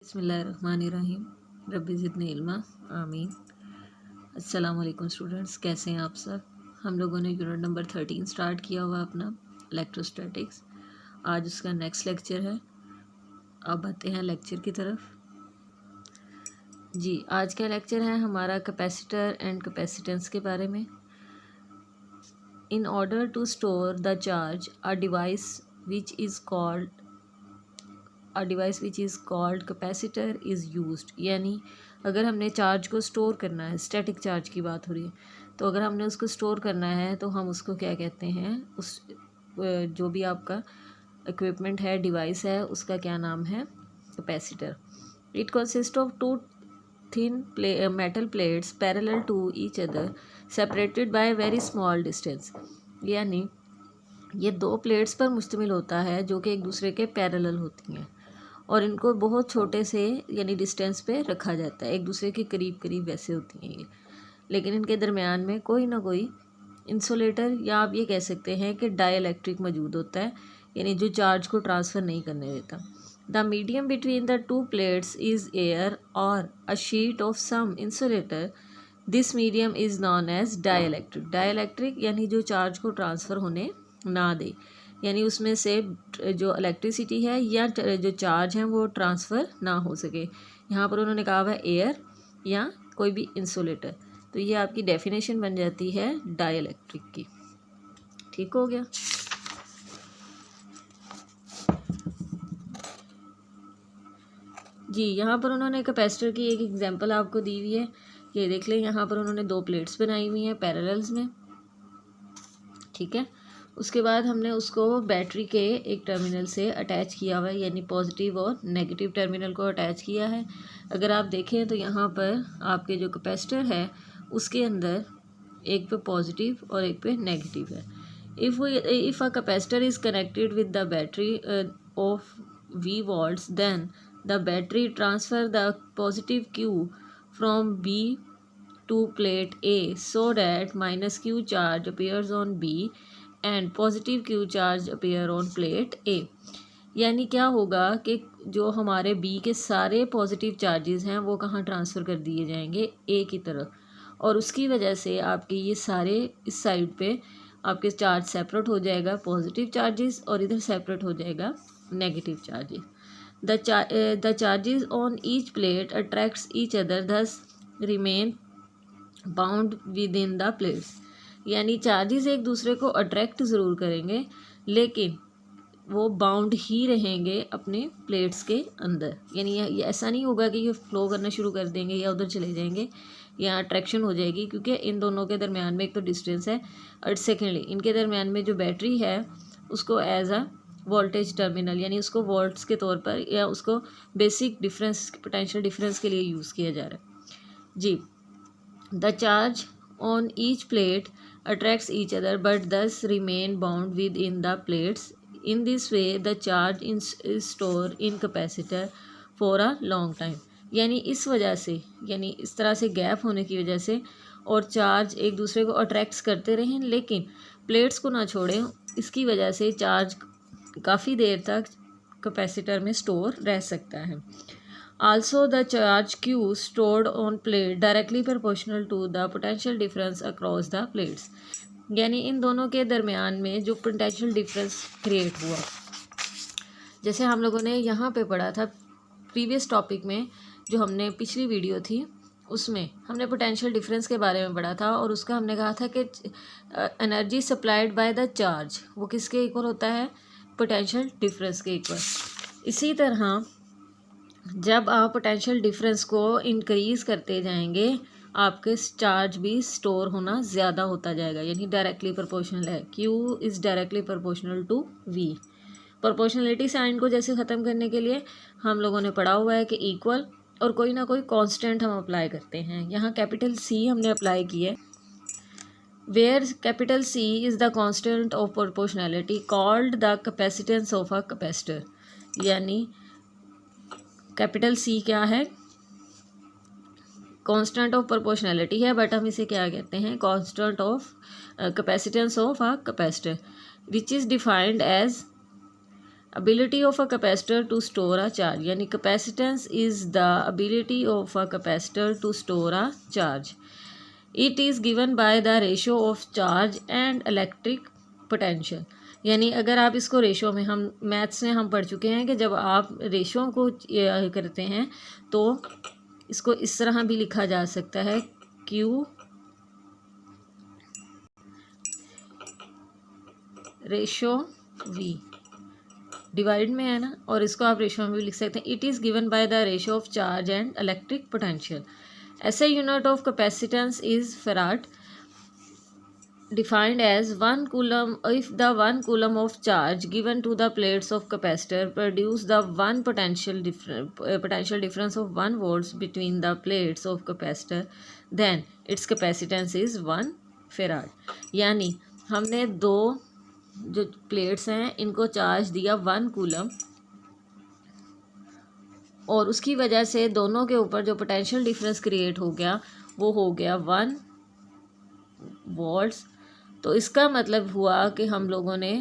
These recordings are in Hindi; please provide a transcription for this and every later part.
बिस्मिल्लाहिर्रहमानिर्रहीम। रब्बी ज़िदनी इल्मा, आमीन। अस्सलाम वालेकुम स्टूडेंट्स, कैसे हैं आप सब। हम लोगों ने यूनिट नंबर 13 स्टार्ट किया हुआ अपना इलेक्ट्रोस्टैटिक्स। आज उसका नेक्स्ट लेक्चर है। अब आते हैं लेक्चर की तरफ। जी, आज का लेक्चर है हमारा कैपेसिटर एंड कैपेसिटेंस के बारे में। In order to store the charge a device which is called capacitor is used. यानी अगर हमने चार्ज को स्टोर करना है, स्टैटिक चार्ज की बात हो रही है, तो अगर हमने उसको स्टोर करना है तो हम उसको क्या कहते हैं, उस जो भी आपका इक्विपमेंट है, डिवाइस है, उसका क्या नाम है, capacitor. It consist of two thin metal plates parallel to each other separated by very small distance. यानी ये दो प्लेट्स पर मुश्तमिल होता है जो कि एक दूसरे के पैरेलल होती हैं और इनको बहुत छोटे से यानी डिस्टेंस पे रखा जाता है, एक दूसरे के करीब करीब वैसे होती हैं ये, लेकिन इनके दरमियान में कोई ना कोई इंसुलेटर या आप ये कह सकते हैं कि डाइलेक्ट्रिक मौजूद होता है, यानी जो चार्ज को ट्रांसफ़र नहीं करने देता। The medium between the two plates is air or a sheet of some insulator. This medium is known as dielectric. Dielectric यानी जो चार्ज को ट्रांसफ़र होने ना दे, यानी उसमें से जो इलेक्ट्रिसिटी है या जो चार्ज है वो ट्रांसफ़र ना हो सके। यहाँ पर उन्होंने कहा हुआ है एयर या कोई भी इंसुलेटर, तो ये आपकी डेफिनेशन बन जाती है डाइलेक्ट्रिक की। ठीक हो गया। जी, यहाँ पर उन्होंने कैपेसिटर की एक एग्जांपल आपको दी हुई है, ये देख लें। यहाँ पर उन्होंने दो प्लेट्स बनाई हुई हैं पैरेलल्स में, ठीक है। उसके बाद हमने उसको बैटरी के एक टर्मिनल से अटैच किया हुआ है, यानी पॉजिटिव और नेगेटिव टर्मिनल को अटैच किया है। अगर आप देखें तो यहाँ पर आपके जो कैपेसिटर है उसके अंदर एक पे पॉजिटिव और एक पे नेगेटिव है। If a capacitor is connected with the battery of V volts, then the battery transfer the positive Q from B to plate A so that minus Q charge appears on B and positive Q charge appear on plate A। यानी क्या होगा कि जो हमारे B के सारे पॉजिटिव चार्जेस हैं वो कहाँ ट्रांसफ़र कर दिए जाएंगे, A की तरफ, और उसकी वजह से आपके ये सारे इस साइड पे आपके चार्ज सेपरेट हो जाएगा, पॉजिटिव चार्जेस, और इधर सेपरेट हो जाएगा negative charges. The charges on each plate attracts each other, thus remain bound within the plates। यानी चार्जेस एक दूसरे को अट्रैक्ट ज़रूर करेंगे लेकिन वो बाउंड ही रहेंगे अपने प्लेट्स के अंदर। यानी ये ऐसा नहीं होगा कि ये फ्लो करना शुरू कर देंगे या उधर चले जाएंगे या अट्रैक्शन हो जाएगी, क्योंकि इन दोनों के दरमियान में एक तो डिस्टेंस है और सेकेंडली इनके दरमियान में जो बैटरी है उसको एज अ वोल्टेज टर्मिनल, यानी उसको वोल्ट्स के तौर पर या उसको बेसिक डिफरेंस, पोटेंशियल डिफरेंस के लिए यूज़ किया जा रहा है। जी, the charge on each plate attracts each other but these remain bound within the plates. In this way the charge is store in capacitor for a long time. यानी इस वजह से, यानी इस तरह से गैप होने की वजह से और चार्ज एक दूसरे को अट्रैक्ट करते रहें लेकिन प्लेट्स को ना छोड़ें, इसकी वजह से चार्ज काफ़ी देर तक कैपेसिटर में स्टोर रह सकता है। Also the charge Q stored on plate directly proportional to the potential difference across the plates. यानी इन दोनों के दरमियान में जो पोटेंशियल डिफरेंस क्रिएट हुआ, जैसे हम लोगों ने यहाँ पे पढ़ा था प्रीवियस टॉपिक में, जो हमने पिछली वीडियो थी उसमें हमने पोटेंशियल डिफरेंस के बारे में पढ़ा था और उसका हमने कहा था कि energy supplied by the charge वो किसके इक्वल होता है, पोटेंशियल डिफरेंस के इक्वल। इसी तरह जब आप पोटेंशियल डिफरेंस को इंक्रीज़ करते जाएंगे आपके चार्ज भी स्टोर होना ज़्यादा होता जाएगा, यानी डायरेक्टली प्रोपोर्शनल है। Q is directly proportional to V। Proportionality sign को जैसे ख़त्म करने के लिए हम लोगों ने पढ़ा हुआ है कि इक्वल और कोई ना कोई कांस्टेंट हम अप्लाई करते हैं। यहाँ कैपिटल C हमने अप्लाई किया है, where capital C is the constant of proportionality called the capacitance of a capacitor। यानी कैपिटल C क्या है, कांस्टेंट ऑफ प्रोपोर्शनैलिटी है, बट हम इसे क्या कहते हैं, constant of capacitance of a capacitor, which is defined as Ability of a capacitor to store a charge, यानी capacitance is the ability of a capacitor to store a charge. It is given by the ratio of charge and electric potential. यानी अगर आप इसको रेशो में, हम मैथ्स में हम पढ़ चुके हैं कि जब आप रेशो को करते हैं तो इसको इस तरह भी लिखा जा सकता है, Q रेशो V डिवाइड में है ना, और इसको आप रेशो में भी लिख सकते हैं. It is given by the ratio of charge and electric potential. SI unit of capacitance is farad, defined as 1 coulomb. If the 1 coulomb of charge given to the plates of capacitor produce the one potential difference of 1 volts between the plates of capacitor, then its capacitance is 1 farad. यानी हमने दो जो प्लेट्स हैं इनको चार्ज दिया 1 कूलम, और उसकी वजह से दोनों के ऊपर जो पोटेंशियल डिफरेंस क्रिएट हो गया वो हो गया 1 वोल्ट्स. तो इसका मतलब हुआ कि हम लोगों ने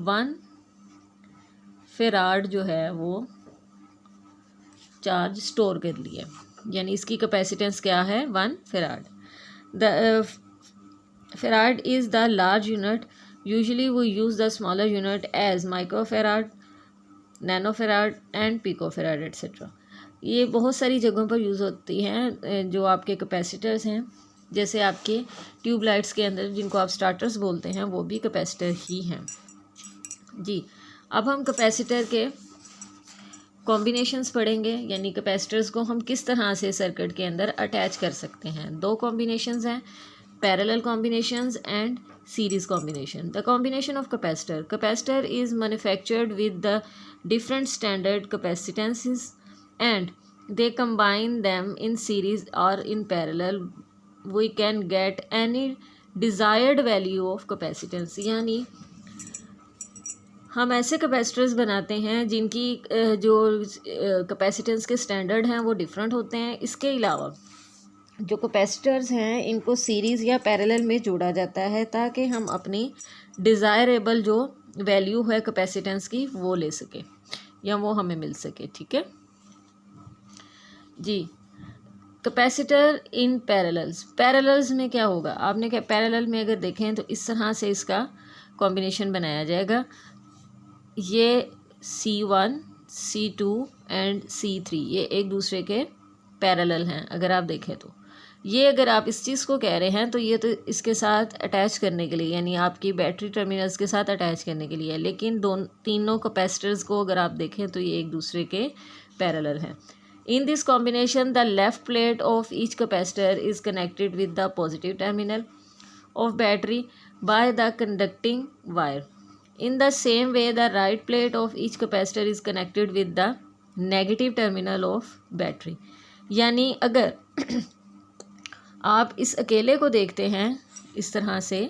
1 फेराड जो है वो चार्ज स्टोर कर लिया, यानी इसकी कैपेसिटेंस क्या है 1 farad. The farad is the large unit. Usually we use the smaller unit as microfarad, nanofarad and picofarad etcetera. ये बहुत सारी जगहों पर यूज़ होती हैं जो आपके कैपेसिटर्स हैं, जैसे आपके ट्यूबलाइट्स के अंदर जिनको आप स्टार्टर्स बोलते हैं वो भी कैपेसिटर ही हैं जी. अब हम कैपेसिटर के कॉम्बिनेशंस पढ़ेंगे, यानी कैपेसिटर्स को हम किस तरह से सर्किट के अंदर अटैच कर सकते हैं. दो कॉम्बिनेशंस हैं, parallel combinations and series combination. The combination of capacitor is manufactured with the different standard capacitances and they combine them in series or in parallel. We can get any desired value of capacitance. यानी हम ऐसे कैपेसिटर्स बनाते हैं जिनकी जो कैपेसिटेंस के स्टैंडर्ड हैं वो डिफरेंट होते हैं. इसके अलावा जो कैपेसिटर्स हैं इनको सीरीज़ या पैरेलल में जोड़ा जाता है ताकि हम अपनी डिज़ायरेबल जो वैल्यू है कैपेसिटेंस की वो ले सकें या वो हमें मिल सके. ठीक है जी. कैपेसिटर इन पैरेलल्स में क्या होगा, आपने क्या पैरेलल में अगर देखें तो इस तरह से इसका कॉम्बिनेशन बनाया जाएगा. ये C1 C2 एंड C3 ये एक दूसरे के पैरेलल हैं. अगर आप देखें तो ये, अगर आप इस चीज़ को कह रहे हैं तो ये तो इसके साथ अटैच करने के लिए, यानी आपकी बैटरी टर्मिनल्स के साथ अटैच करने के लिए है. लेकिन तीनों कैपेसिटर्स को अगर आप देखें तो ये एक दूसरे के पैरेलल हैं. In this combination, the left plate of each capacitor is connected with the positive terminal of battery by the conducting wire. In the same way, the right plate of each capacitor is connected with the negative terminal of battery. यानी अगर आप इस अकेले को देखते हैं इस तरह से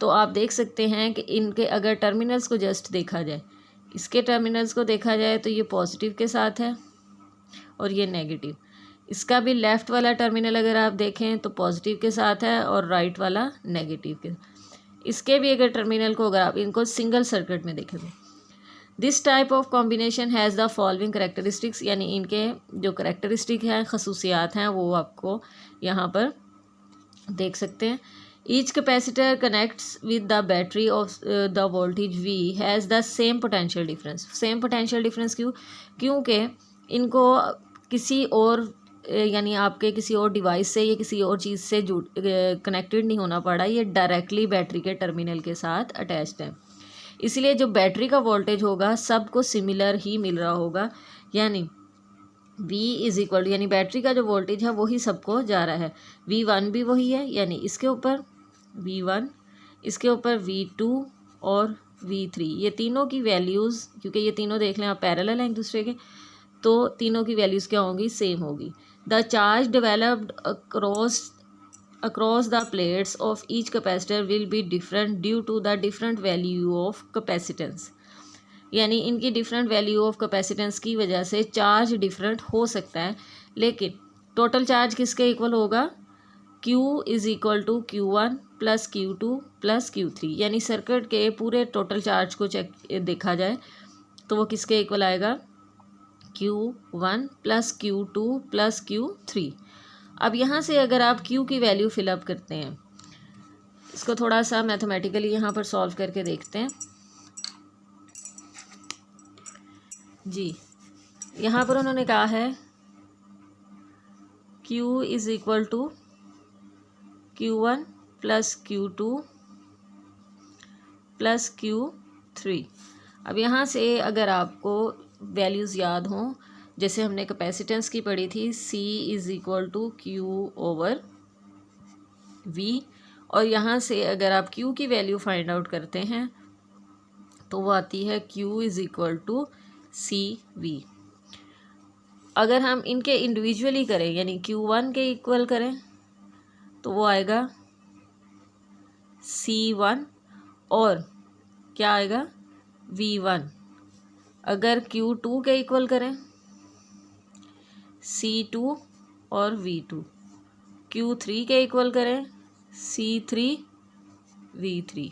तो आप देख सकते हैं कि इनके अगर टर्मिनल्स को जस्ट देखा जाए, इसके टर्मिनल्स को देखा जाए तो ये पॉजिटिव के साथ है और ये नेगेटिव. इसका भी लेफ़्ट वाला टर्मिनल अगर आप देखें तो पॉजिटिव के साथ है और राइट वाला नेगेटिव के. इसके भी अगर टर्मिनल को अगर आप इनको सिंगल सर्किट में देखें तो this type of combination has the following characteristics. यानी इनके जो करेक्टरिस्टिक हैं, खसूसियात हैं, वो आपको यहाँ पर देख सकते हैं. Each capacitor connects with the battery of the voltage V has the same potential difference. Same potential difference क्योंकि इनको किसी और यानी आपके किसी और डिवाइस से या किसी और चीज़ से कनेक्टेड नहीं होना पड़ा, ये डायरेक्टली बैटरी के टर्मिनल के साथ अटैच्ड है. इसलिए जो बैटरी का वोल्टेज होगा सबको सिमिलर ही मिल रहा होगा. यानी V इज़ इक्वल, यानी बैटरी का जो वोल्टेज है वही सबको जा रहा है. V1 भी वही है, यानी इसके ऊपर V1, इसके ऊपर V2 और V3. ये तीनों की वैल्यूज़, क्योंकि ये तीनों देख लें आप पैरेलल हैं एक दूसरे के, तो तीनों की वैल्यूज़ क्या होंगी, सेम होगी. The charge developed across the plates of each capacitor will be different due to the different value of capacitance. यानी इनकी डिफरेंट वैल्यू ऑफ कैपेसिटेंस की वजह से चार्ज डिफरेंट हो सकता है, लेकिन टोटल चार्ज किसके इक्वल होगा, Q is equal to Q1 plus Q2 plus Q3, यानी सर्किट के पूरे टोटल चार्ज को चेक देखा जाए तो वो किसके इक्वल आएगा, Q1 plus Q2 plus Q3। अब यहाँ से अगर आप Q की वैल्यू फिलअप करते हैं, इसको थोड़ा सा मैथमेटिकली यहाँ पर सॉल्व करके देखते हैं। जी, यहाँ पर उन्होंने कहा है Q is equal to Q1 plus Q2 plus Q3। अब यहाँ से अगर आपको वैल्यूज़ याद हों, जैसे हमने कैपेसिटेंस की पढ़ी थी, C is equal to Q over V, और यहाँ से अगर आप Q की वैल्यू फाइंड आउट करते हैं तो वो आती है Q is equal to CV। अगर हम इनके इंडिविजुअली करें, यानी Q1 के इक्वल करें, तो वो आएगा C1 और क्या आएगा, V1। अगर Q2 के इक्वल करें, C2 और V2। Q3 के इक्वल करें, C3 V3।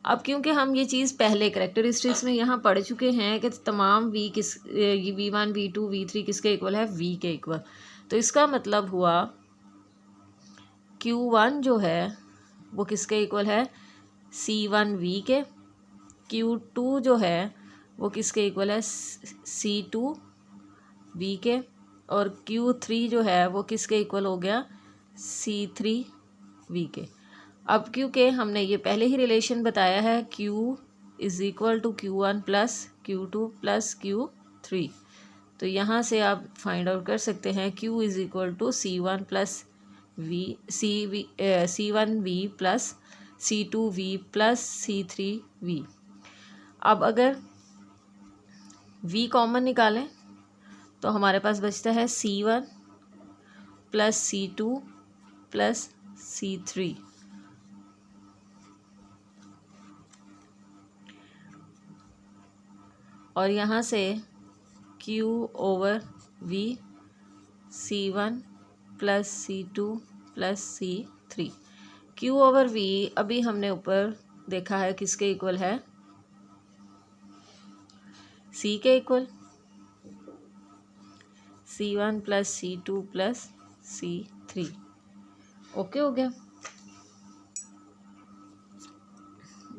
अब क्योंकि हम ये चीज़ पहले करेक्टरिस्टिक्स में यहाँ पढ़ चुके हैं कि तमाम V1 V2 V3 किसके इक्वल है, V के इक्वल, तो इसका मतलब हुआ Q1 जो है वो किसके इक्वल है, C1 V के। Q2 जो है वो किसके इक्वल है, C2 V के। और Q3 जो है वो किसके इक्वल हो गया, C3 V के। अब क्योंकि हमने ये पहले ही रिलेशन बताया है, Q is equal to Q1 plus Q2 plus Q3, तो यहाँ से आप फाइंड आउट कर सकते हैं Q is equal to C1 plus C1 V plus C2 V plus C3 V। अब अगर V कॉमन निकालें तो हमारे पास बचता है C1 plus C2 plus C3। और यहाँ से Q over V, C1 plus C2 plus C3। Q over V अभी हमने ऊपर देखा है किसके इक्वल है, C के equal, C1 plus C2 plus C3। Okay हो गया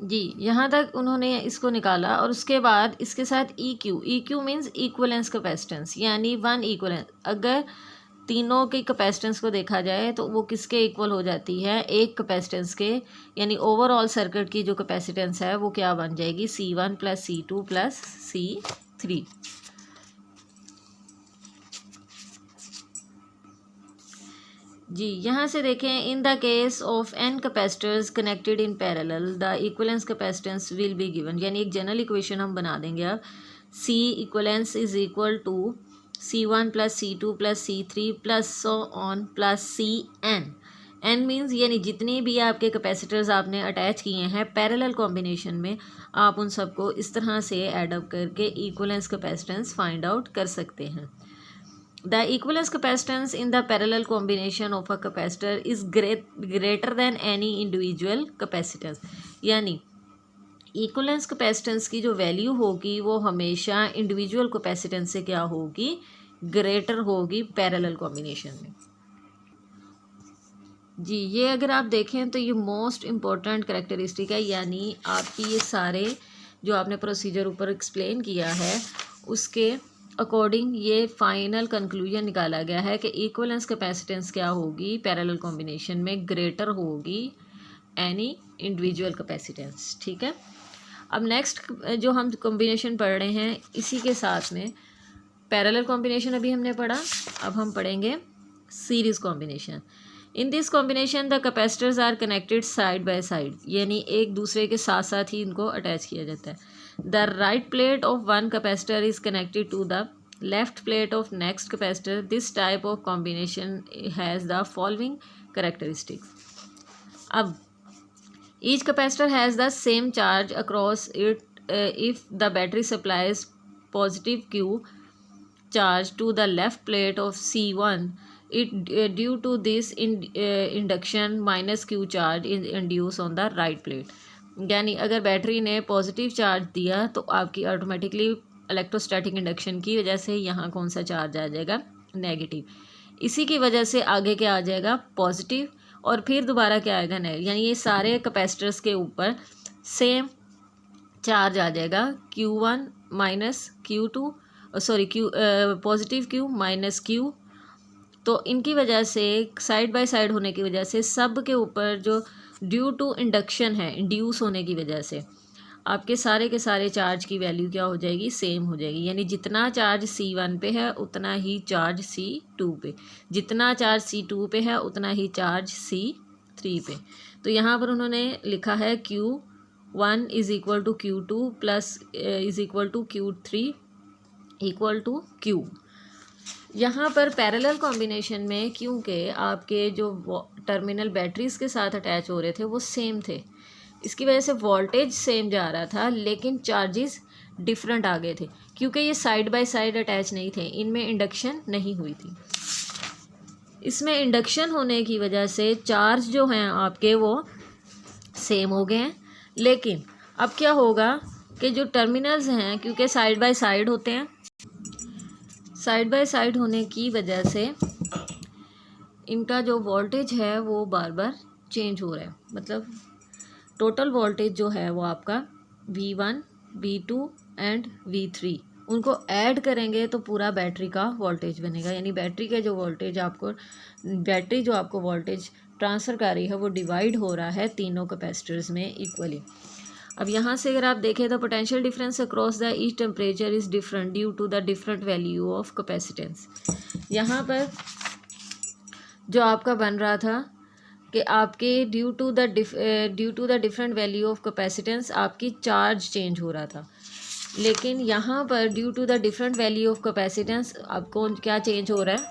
जी, यहाँ तक उन्होंने इसको निकाला। और उसके बाद इसके साथ EQ मीन्स इक्वलेंस कैपेसिटेंस, यानी वन इक्वलेंस। अगर तीनों की कैपेसिटेंस को देखा जाए तो वो किसके इक्वल हो जाती है, एक कैपेसिटेंस के, यानी ओवरऑल सर्किट की जो कैपेसिटेंस है वो क्या बन जाएगी, C1 plus C2 plus C3। जी, यहाँ से देखें, in the case of n capacitors connected in parallel the equivalence capacitance will be given, यानी एक जनरल इक्वेशन हम बना देंगे अब, C equivalence is equal to C1 plus C2 plus C3 plus so on plus Cn। n means यानी जितनी भी आपके कैपेसिटर्स आपने अटैच किए हैं पैरेलल कॉम्बिनेशन में, आप उन सबको इस तरह से एडअप करके इक्वलेंस कैपेसिटेंस फाइंड आउट कर सकते हैं। The equivalence capacitance in the parallel combination of a capacitor is greater than any individual capacitance, यानी इक्वलेंस कैपेसिटेंस की जो वैल्यू होगी वो हमेशा इंडिविजुअल कैपेसिटेंस से क्या होगी, ग्रेटर होगी पैरेलल कॉम्बिनेशन में। जी, ये अगर आप देखें तो ये मोस्ट इम्पोर्टेंट करेक्टरिस्टिक है, यानी आपकी ये सारे जो आपने प्रोसीजर ऊपर एक्सप्लेन किया है उसके अकॉर्डिंग ये फाइनल कंक्लूजन निकाला गया है कि इक्वलेंस कैपेसिटेंस क्या होगी पैरेलल कॉम्बिनेशन में, ग्रेटर होगी एनी इंडिविजुअल कैपेसिटेंस। ठीक है, अब नेक्स्ट जो हम कॉम्बिनेशन पढ़ रहे हैं इसी के साथ में पैरेलल कॉम्बिनेशन अभी हमने पढ़ा, अब हम पढ़ेंगे series combination. In this combination the capacitors are connected side by side, यानी एक दूसरे के साथ साथ ही इनको अटैच किया जाता है। The right plate of one capacitor is connected to the left plate of next capacitor. This type of combination has the following characteristics. अब each capacitor has the same charge across it if the battery supplies positive Q charge to the left plate of C1 it due to this induction minus Q charge induce on the right plate. यानी अगर बैटरी ने पॉजिटिव चार्ज दिया तो आपकी ऑटोमेटिकली इलेक्ट्रोस्टैटिक इंडक्शन की वजह से यहाँ कौन सा चार्ज आ जाएगा, नेगेटिव। इसी की वजह से आगे क्या आ जाएगा, पॉजिटिव, और फिर दोबारा क्या आएगा, नेगेटिव। यानी ये सारे कैपेसिटर्स के ऊपर सेम चार्ज आ जाएगा, Q1 minus Q2, sorry positive Q minus Q। तो इनकी वजह से साइड बाय साइड होने की वजह से सब के ऊपर जो ड्यू टू इंडक्शन है, इंड्यूस होने की वजह से आपके सारे के सारे चार्ज की वैल्यू क्या हो जाएगी, सेम हो जाएगी। यानी जितना चार्ज C1 पे है उतना ही चार्ज C2 पे, जितना चार्ज C2 पे है उतना ही चार्ज C3 पे। तो यहाँ पर उन्होंने लिखा है Q1 is equal to Q2 plus is equal to Q3 equal to Q। यहाँ पर पैरेलल कॉम्बिनेशन में क्योंकि आपके जो टर्मिनल बैटरीज के साथ अटैच हो रहे थे वो सेम थे, इसकी वजह से वोल्टेज सेम जा रहा था लेकिन चार्जेस डिफरेंट आ गए थे, क्योंकि ये साइड बाय साइड अटैच नहीं थे, इनमें इंडक्शन नहीं हुई थी। इसमें इंडक्शन होने की वजह से चार्ज जो हैं आपके वो सेम हो गए हैं। लेकिन अब क्या होगा कि जो टर्मिनल्स हैं क्योंकि साइड बाय साइड होते हैं, साइड बाय साइड होने की वजह से इनका जो वोल्टेज है वो बार बार चेंज हो रहा है। मतलब टोटल वोल्टेज जो है वो आपका V1, V2 एंड V3 उनको ऐड करेंगे तो पूरा बैटरी का वोल्टेज बनेगा। यानी बैटरी के जो वोल्टेज आपको, बैटरी जो आपको वोल्टेज ट्रांसफ़र कर रही है वो डिवाइड हो रहा है तीनों कैपेसिटर्स में इक्वली। अब यहाँ से अगर आप देखें तो potential difference across the each temperature is different due to the different value of capacitance. यहाँ पर जो आपका बन रहा था कि आपके due to the different value of capacitance आपकी चार्ज चेंज हो रहा था, लेकिन यहाँ पर due to the different value of capacitance आपको क्या चेंज हो रहा है,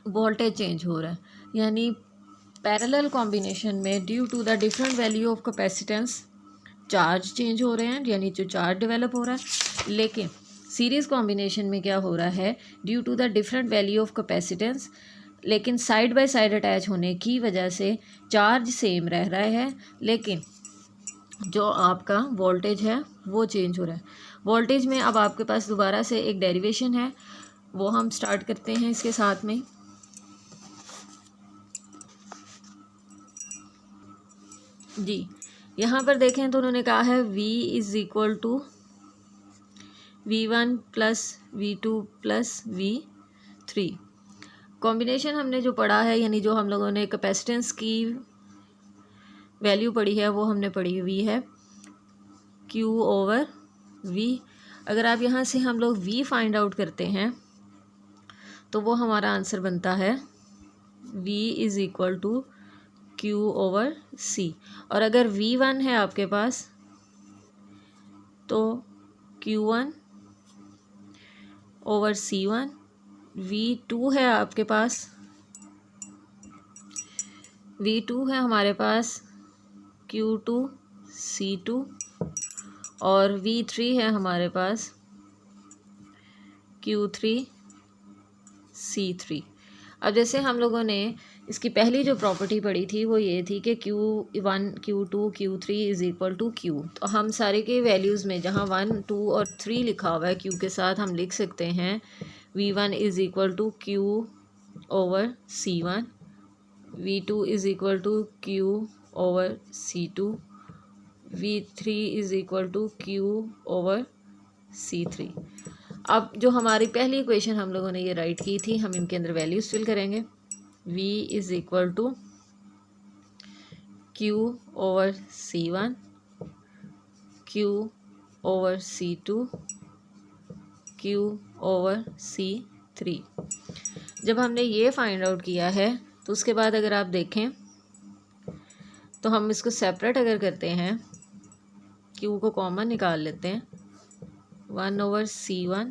वोल्टेज चेंज हो रहा है। यानी पैरेलल कॉम्बिनेशन में due to the different value of capacitance charge change हो रहे हैं, यानी जो चार्ज डेवलप हो रहा है। लेकिन सीरीज़ कॉम्बिनेशन में क्या हो रहा है, due to the different value of capacitance लेकिन साइड बाय साइड अटैच होने की वजह से चार्ज सेम रह रहा है, लेकिन जो आपका वोल्टेज है वो चेंज हो रहा है। वोल्टेज में अब आपके पास दोबारा से एक डेरिवेशन है, वो हम स्टार्ट करते हैं इसके साथ में। जी यहाँ पर देखें तो उन्होंने कहा है V is equal to V1 plus V2 plus V3। Combination हमने जो पढ़ा है, यानी जो हम लोगों ने कैपेसिटेंस की वैल्यू पढ़ी है वो हमने पढ़ी हुई है Q/V। अगर आप यहाँ से हम लोग V फाइंड आउट करते हैं तो वो हमारा आंसर बनता है V is equal to Q/C। और अगर V1 है आपके पास तो Q1/C1, V2 है आपके पास, V2 है हमारे पास Q2/C2 और V3 है हमारे पास Q3/C3। अब जैसे हम लोगों ने इसकी पहली जो प्रॉपर्टी पढ़ी थी वो ये थी कि Q1, Q2, Q3 is equal to Q। तो हम सारे के वैल्यूज़ में जहाँ 1, 2 और 3 लिखा हुआ है Q के साथ हम लिख सकते हैं V1 is equal to Q/C1, V2 is equal to Q/C2, V3 is equal to Q/C3। अब जो हमारी पहली इक्वेशन हम लोगों ने ये राइट की थी, हम इनके अंदर वैल्यूज़ फिल करेंगे। V is equal to Q/C1, Q/C2, Q/C3। जब हमने ये फाइंड आउट किया है तो उसके बाद अगर आप देखें तो हम इसको सेपरेट अगर करते हैं, Q को कॉमन निकाल लेते हैं, 1/C1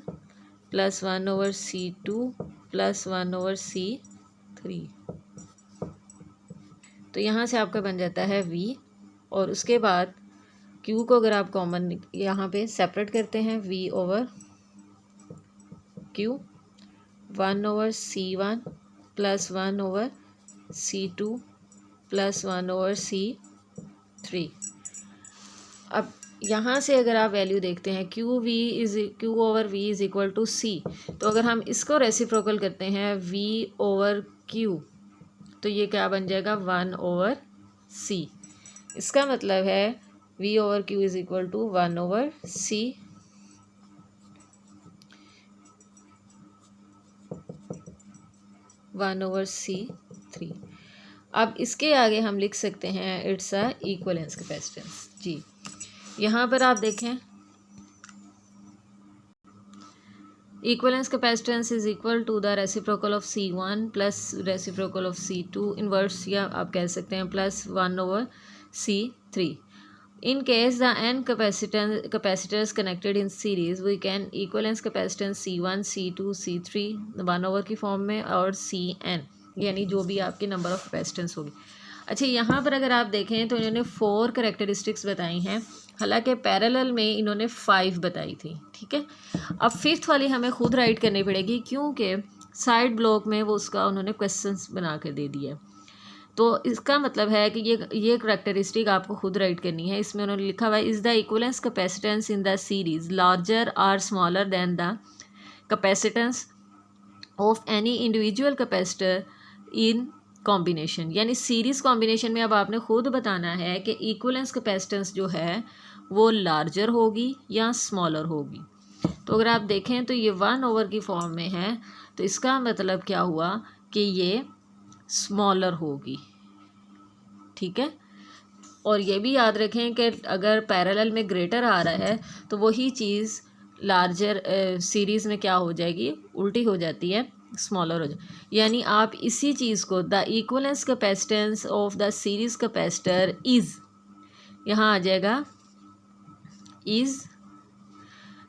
plus 1/C2 plus 1/C3। तो यहाँ से आपका बन जाता है V। और उसके बाद Q को अगर आप कॉमन यहाँ पे सेपरेट करते हैं, V/Q, 1/C1 plus 1/C2 plus 1/C3। अब यहाँ से अगर आप वैल्यू देखते हैं Q/V is equal to C, तो अगर हम इसको रेसिप्रोकल करते हैं V/Q, तो ये क्या बन जाएगा 1/C। इसका मतलब है V/Q is equal to 1/C 1/C3। अब इसके आगे हम लिख सकते हैं इट्स अ इक्विवेलेंस कैपेसिटेंस। जी, यहाँ पर आप देखें equivalence capacitance is equal to the reciprocal of C1 plus reciprocal of C2 inverse, या आप कह सकते हैं plus 1/C3। In case the n capacitors connected in series, we can equivalence capacitance C1, C2, C3 1/, की फॉर्म में, और Cn यानी जो भी आपकी नंबर ऑफ कैपेसिटेंस होगी। अच्छा, यहाँ पर अगर आप देखें तो इन्होंने 4 करेक्टरिस्टिक्स बताई हैं, हालांकि पैरेलल में इन्होंने 5 बताई थी। ठीक है, अब 5th वाली हमें खुद राइट करनी पड़ेगी, क्योंकि साइड ब्लॉक में वो उसका उन्होंने क्वेश्चंस बना कर दे दिया। तो इसका मतलब है कि ये करेक्टरिस्टिक आपको खुद राइट करनी है। इसमें उन्होंने लिखा हुआ है is the equivalence capacitance in the series larger or smaller than the capacitance of any individual capacitor in combination. यानी सीरीज़ कॉम्बिनेशन में अब आपने खुद बताना है कि इक्विवेलेंस कैपेसिटेंस जो है वो लार्जर होगी या स्मॉलर होगी। तो अगर आप देखें तो ये 1/, की फॉर्म में है, तो इसका मतलब क्या हुआ कि ये स्मॉलर होगी। ठीक है, और ये भी याद रखें कि अगर पैरेलल में ग्रेटर आ रहा है तो वही चीज़ लार्जर सीरीज़ में क्या हो जाएगी, उल्टी हो जाती है, स्मॉलर हो जाए। यानी आप इसी चीज़ को the equivalence capacitance of the series capacitor is, यहाँ आ जाएगा is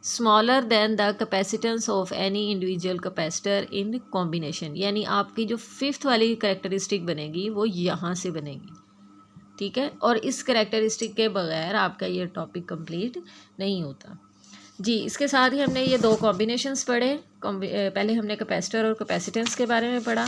smaller than the capacitance of any individual capacitor in combination. यानी आपकी जो 5th वाली करेक्टरिस्टिक बनेगी वो यहाँ से बनेगी। ठीक है, और इस करेक्टरिस्टिक के बगैर आपका ये टॉपिक कंप्लीट नहीं होता। जी, इसके साथ ही हमने ये 2 कॉम्बिनेशंस पढ़े। पहले हमने कैपेसिटर और कैपेसिटेंस के बारे में पढ़ा,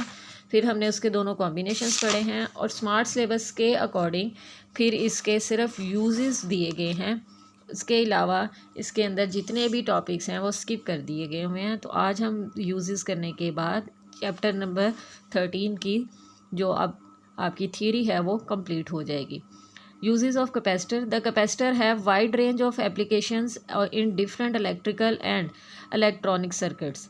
फिर हमने उसके दोनों कॉम्बिनेशंस पढ़े हैं, और स्मार्ट सिलेबस के अकॉर्डिंग फिर इसके सिर्फ यूजेस दिए गए हैं। इसके अलावा इसके अंदर जितने भी टॉपिक्स हैं वो स्किप कर दिए गए हुए हैं। तो आज हम यूजेस करने के बाद चैप्टर नंबर 13 की जो अब आपकी थियरी है वो कंप्लीट हो जाएगी। Uses of capacitor. The capacitor have wide range of applications in different electrical and electronic circuits.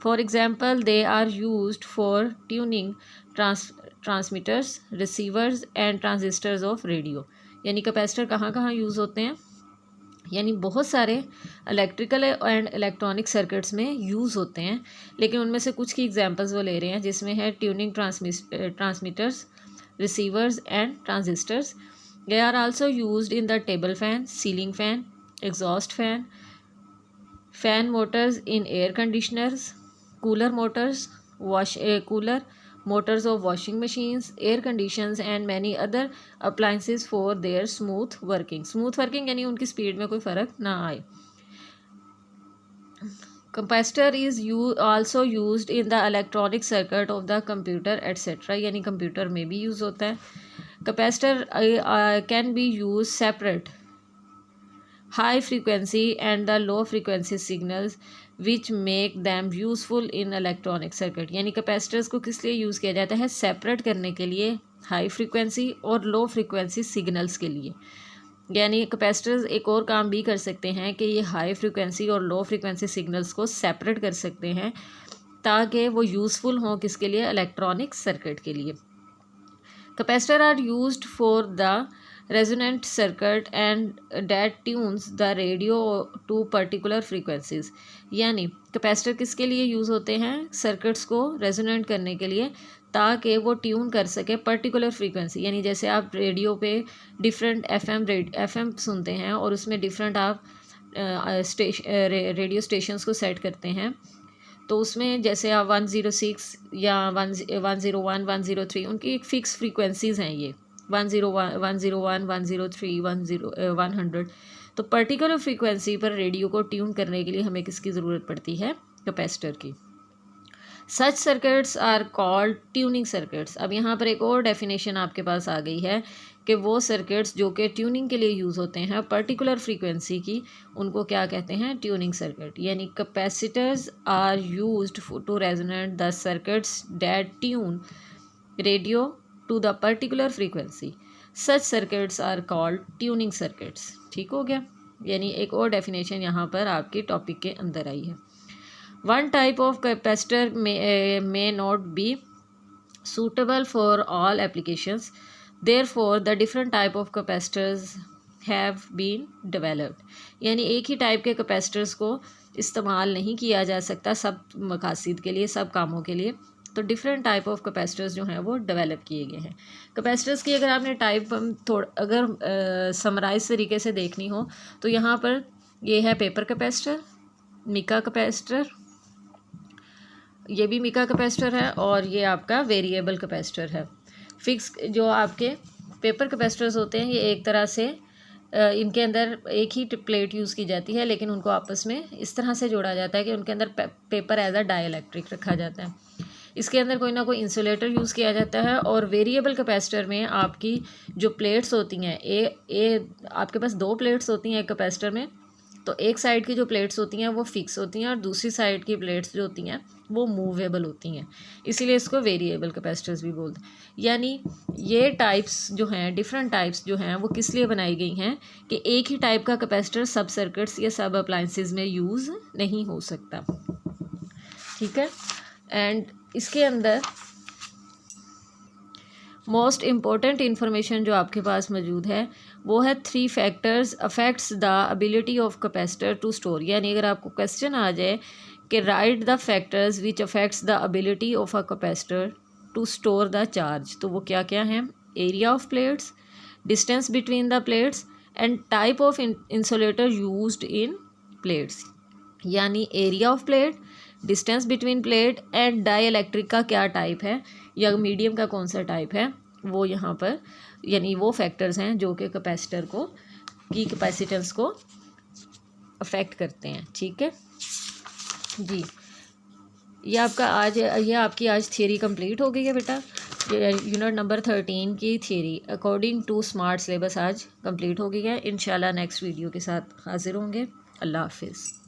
For example they are used for tuning transmitters, receivers and transistors of radio. यानी कैपेसिटर कहाँ कहाँ यूज़ होते हैं, यानी बहुत सारे इलेक्ट्रिकल एंड इलेक्ट्रॉनिक सर्किट्स में यूज़ होते हैं, लेकिन उनमें से कुछ की एग्जांपल्स वो ले रहे हैं, जिसमें है tuning transmitters, receivers and transistors. They are also used in the table fan, ceiling fan, exhaust fan, fan motors in air conditioners, cooler motors, cooler motors of washing machines, air conditions and many other appliances for their smooth working। smooth working यानी उनकी स्पीड में कोई फ़र्क ना आए। Capacitor is also used in the electronic circuit of the computer etc। यानी कंप्यूटर में भी यूज़ होता है। Capacitor can be used separate high frequency and the low frequency signals which make them useful in electronic circuit। यानी कैपेसिटर्स को किस लिए यूज़ किया जाता है, सेपरेट करने के लिए हाई फ्रीक्वेंसी और लो फ्रीक्वेंसी सिग्नल्स के लिए। यानी कैपेसिटर्स एक और काम भी कर सकते हैं कि ये हाई फ्रीक्वेंसी और लो फ्रीक्वेंसी सिग्नल्स को सेपरेट कर सकते हैं ताकि वो यूज़फुल हों किसके लिए, इलेक्ट्रॉनिक सर्किट के लिए। Capacitor are used for the resonant circuit and that tunes the radio to particular frequencies। यानी कैपेसिटर किसके लिए यूज़ होते हैं, सर्किट्स को रेजोनेंट करने के लिए, ताकि वो ट्यून कर सके पर्टिकुलर फ्रीक्वेंसी। यानी जैसे आप रेडियो पे डिफरेंट एफएम सुनते हैं और उसमें डिफरेंट आप रेडियो स्टेशंस को सेट करते हैं, तो उसमें जैसे आप 106 या 101 103 उनकी एक फ़िक्स फ्रीक्वेंसीज़ हैं, ये 101 101 103 100। तो पर्टिकुलर फ्रीक्वेंसी पर रेडियो को ट्यून करने के लिए हमें किसकी ज़रूरत पड़ती है, कैपेसिटर की। Such circuits are called tuning circuits. अब यहाँ पर एक और डेफिनेशन आपके पास आ गई है कि वो सर्किट्स जो कि ट्यूनिंग के लिए यूज़ होते हैं पर्टिकुलर फ्रीक्वेंसी की, उनको क्या कहते हैं, ट्यूनिंग सर्किट। यानी capacitors are used to resonate the circuits that tune radio to the particular frequency. Such circuits are called tuning circuits. ठीक हो गया, यानी एक और डेफिनेशन यहाँ पर आपके टॉपिक के अंदर आई है। One type of capacitor may not be suitable for all applications, therefore the different type of capacitors have been developed। यानी एक ही टाइप के कैपेसिटर्स को इस्तेमाल नहीं किया जा सकता सब मकासद के लिए, सब कामों के लिए, तो डिफरेंट टाइप ऑफ कैपेसिटर्स जो हैं वो डेवलप किए गए हैं। कैपेसिटर्स की अगर आपने टाइप अगर समराइज तरीके से देखनी हो तो यहाँ पर ये है पेपर कैपेसिटर, मिका कैपेसिटर, ये भी मिका कैपेसिटर है, और ये आपका वेरिएबल कैपेसिटर है। फिक्स जो आपके पेपर कैपेसिटर्स होते हैं, ये एक तरह से इनके अंदर एक ही प्लेट यूज़ की जाती है, लेकिन उनको आपस में इस तरह से जोड़ा जाता है कि उनके अंदर पेपर एज अ डाइइलेक्ट्रिक रखा जाता है। इसके अंदर कोई ना कोई इंसुलेटर यूज़ किया जाता है। और वेरिएबल कैपेसिटर में आपकी जो प्लेट्स होती हैं, आपके पास दो प्लेट्स होती हैं एक कैपेसिटर में, तो एक साइड की जो प्लेट्स होती हैं वो फिक्स होती हैं और दूसरी साइड की प्लेट्स जो होती हैं वो मूवेबल होती हैं, इसीलिए इसको वेरिएबल कैपेसिटर्स भी बोलते हैं। यानी ये टाइप्स जो हैं, डिफरेंट टाइप्स जो हैं, वो किस लिए बनाई गई हैं कि एक ही टाइप का कैपेसिटर सब सर्किट्स या सब अप्लाइंसेस में यूज़ नहीं हो सकता। ठीक है, एंड इसके अंदर मोस्ट इम्पॉर्टेंट इन्फॉर्मेशन जो आपके पास मौजूद है वो है 3 factors affects the ability of capacitor to store. यानी अगर आपको क्वेश्चन आ जाए कि write the factors which affects the ability of a capacitor to store the charge, तो वो क्या क्या हैं? Area of plates, distance between the plates and type of insulator used in plates. यानी area of plate, distance between plate and dielectric का क्या टाइप है या मीडियम का कौन सा टाइप है, वो यहाँ पर यानी वो फैक्टर्स हैं जो कि कैपेसिटर को की कैपेसिटेंस को अफेक्ट करते हैं। ठीक है जी, ये आपकी आज थियरी कंप्लीट हो गई है बेटा। यूनिट नंबर 13 की theory according to smart syllabus आज कंप्लीट हो गई है। इंशाल्लाह नेक्स्ट वीडियो के साथ हाजिर होंगे। अल्लाह हाफिज़।